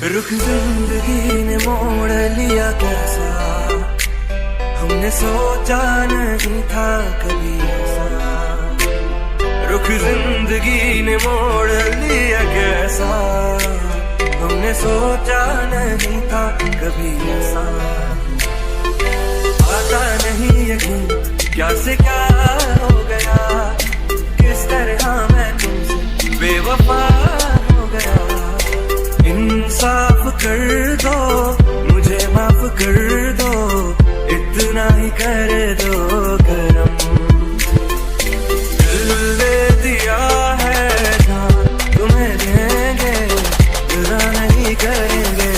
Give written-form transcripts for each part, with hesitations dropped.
रुख जिंदगी ने मोड़ लिया कैसा, हमने सोचा नहीं था कभी ऐसा। रुख जिंदगी ने मोड़ लिया कैसा, हमने सोचा नहीं था कभी ऐसा। आता नहीं यकीन क्या से क्या हो गया, किस तरह मैं तुमसे बेवफा हो गया। इंसाफ कर दो, मुझे माफ कर दो, इतना ही कर दो करम। दिल दे दिया है जान तुम्हें देंगे, जुदा नहीं करेंगे।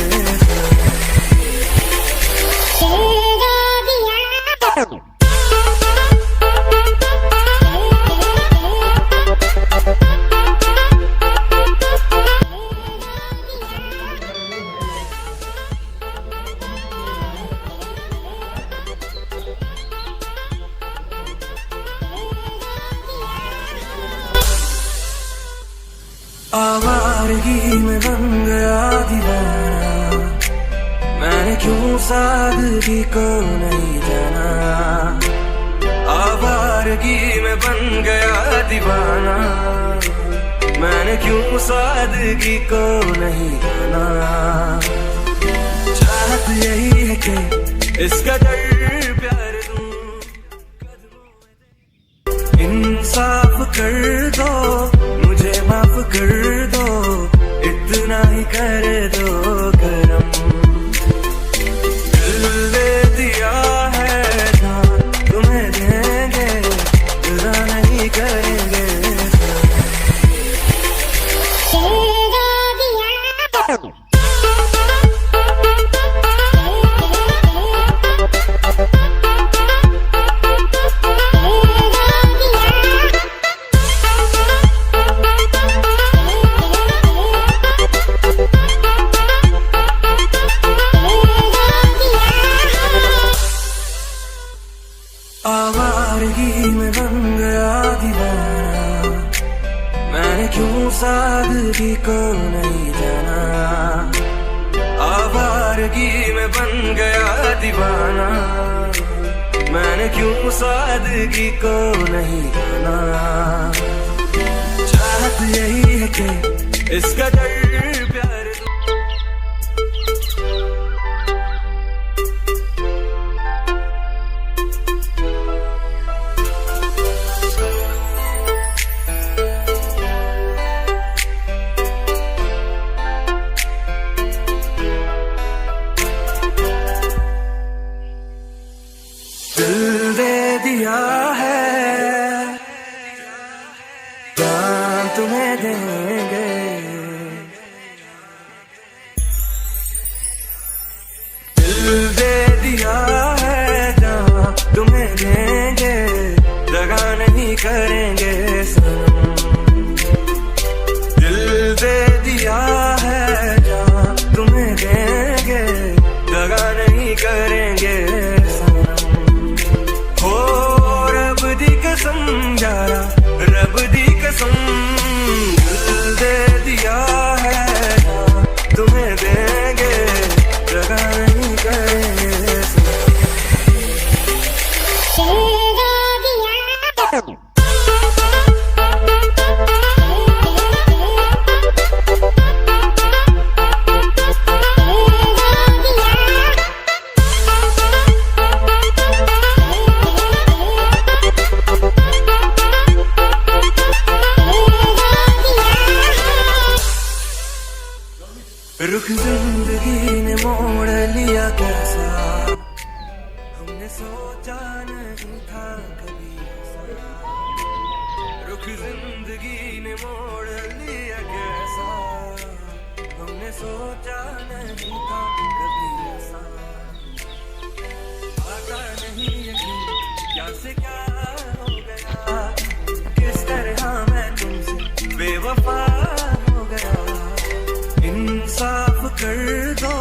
आवारगी में बन गया दीवाना, मैंने क्यों सादगी को नहीं जाना। आवारगी में बन गया दीवाना, मैंने क्यों सादगी को नहीं जाना। चाहत यही है कि इसका डर प्यार दूं, इंसाफ कर दो, मुझे माफ कर दो, इतना ही कर दो करम। दिल दे दिया है जान तुम्हें देंगे, जुदा नहीं करेंगे। आवारगी में बन गया दीवाना, मैंने क्यों सादगी को नहीं जाना। आवारगी में बन गया दीवाना, मैंने क्यों सादगी को नहीं जाना। चाहत यही है कि इसका डर प्यार दिल दे दिया है जान तुम्हें देंगे। दिल दे दिया है जान तुम्हें देंगे, दगा नहीं करेंगे सनम। दिल दे दिया है जान तुम्हें देंगे, दगा नहीं करेंगे सनम। समझारा रब दी कसम, दिल दे दिया है तुम्हें देंगे, दगा नहीं करेंगे। रुख जिंदगी ने मोड़ लिया कैसा, हमने सोचा नहीं था कभी ऐसा। रुख जिंदगी ने मोड़ लिया कैसा, हमने सोचा नहीं था कभी ऐसा। आता नहीं यकीन क्या से क्या हो गया, किस तरह मैं तुमसे बेवफा हो गया। इंसाफ कर दो,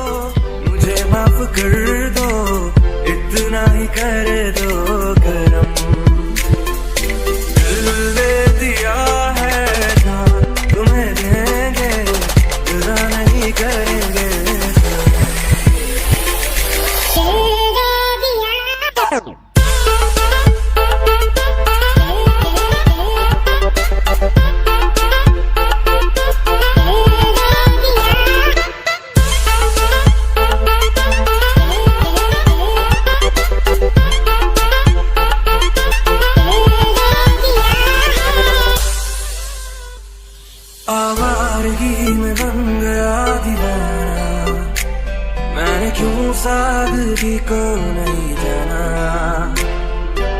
मुझे माफ कर दो, इतना ही कर दो करम। दिल दे दिया है जान तुम्हें देंगे, जुदा नहीं करेंगे। सादगी को नहीं जाना,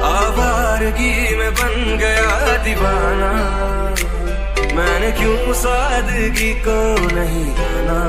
आवारगी में बन गया दीवाना, मैंने क्यों सादगी को नहीं जाना।